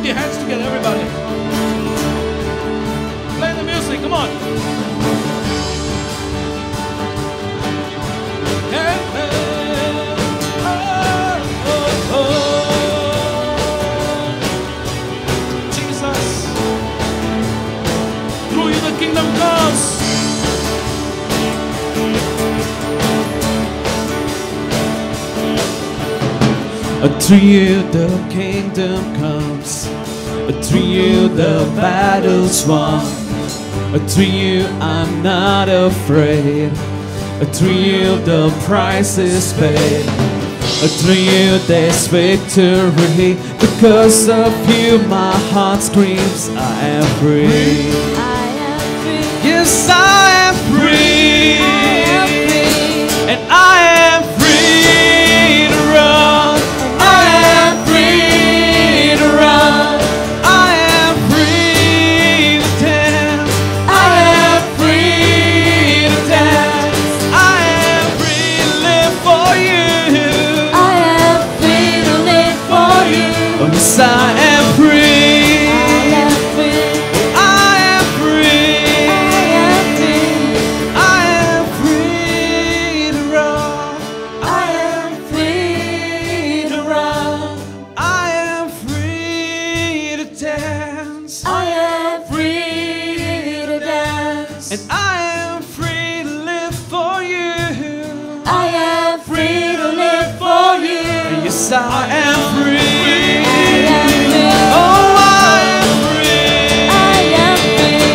Put your hands together, everybody. Play the music, come on. Hey, hey. Oh, oh, oh. Jesus, through you the kingdom comes. Through you the kingdom comes. Through you the battle's won. Through you I'm not afraid. Through you the price is paid. Through you there's victory. Because of you my heart screams, I am free. I am free. Yes, I am free. And I am free to run. I am free to run. I am free to dance. I am free to dance. I am free to live for you. I am free to live for you. Oh, yes, I am free. I am free. I am free. I am free. I am free to run. I am free to run. I am free to dance. I am free to dance. And I am free to live for you. I am free to live for you. Yes, I am free. I am free. Oh, I am free. I am free.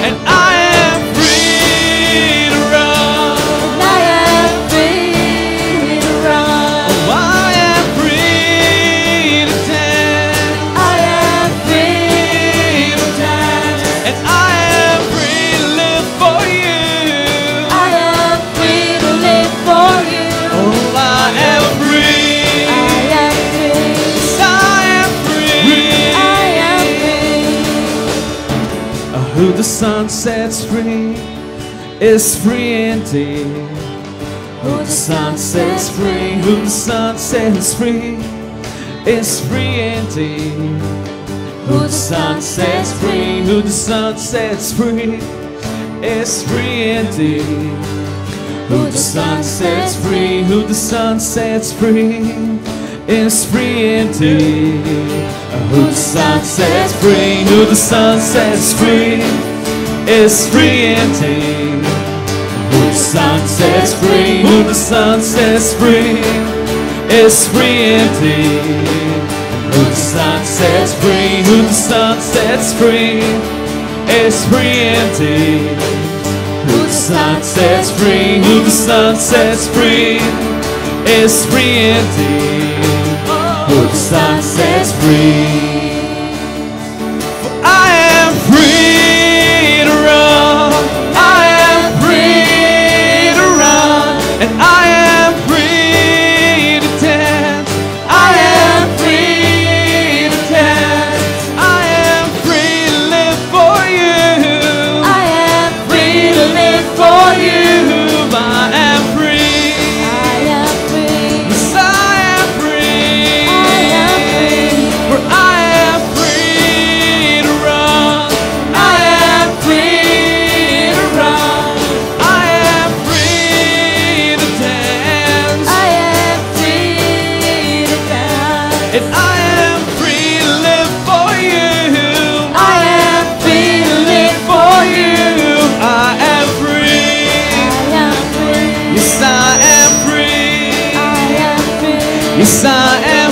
And I am free to run. I am free to run. Oh, I am free to dance. I am free To dance. And I am free to live for you. I am free to live for you. Oh, I am free. I am free. Yes, I am free. I am free. Who the sun sets free is free indeed. Who the sun sets free, who the sun sets free is free indeed. Who the sun sets free, who the sun sets free is free indeed. Who the sun sets free, who the sun sets free is free indeed. Who the sun sets free, who the sun sets free is free indeed. Who the sun sets free, who the sun sets free is free indeed. Who the sun sets free, who the sun sets free is free indeed. Who the sun sets free, who the sun sets free is free indeed. Who the sun sets free. For I am free to run. I am free to run. And I am free to dance. I am free to dance. I am free to live for you. I am free to live for you. I am free. I am free. Yes, I am free. I am free. For I am free to run. I am free to run. I am free to dance. I am free to dance. And I am free to live for you. I am free to live for you. I am free. I am free. Yes, I am free. I am free. Yes, I am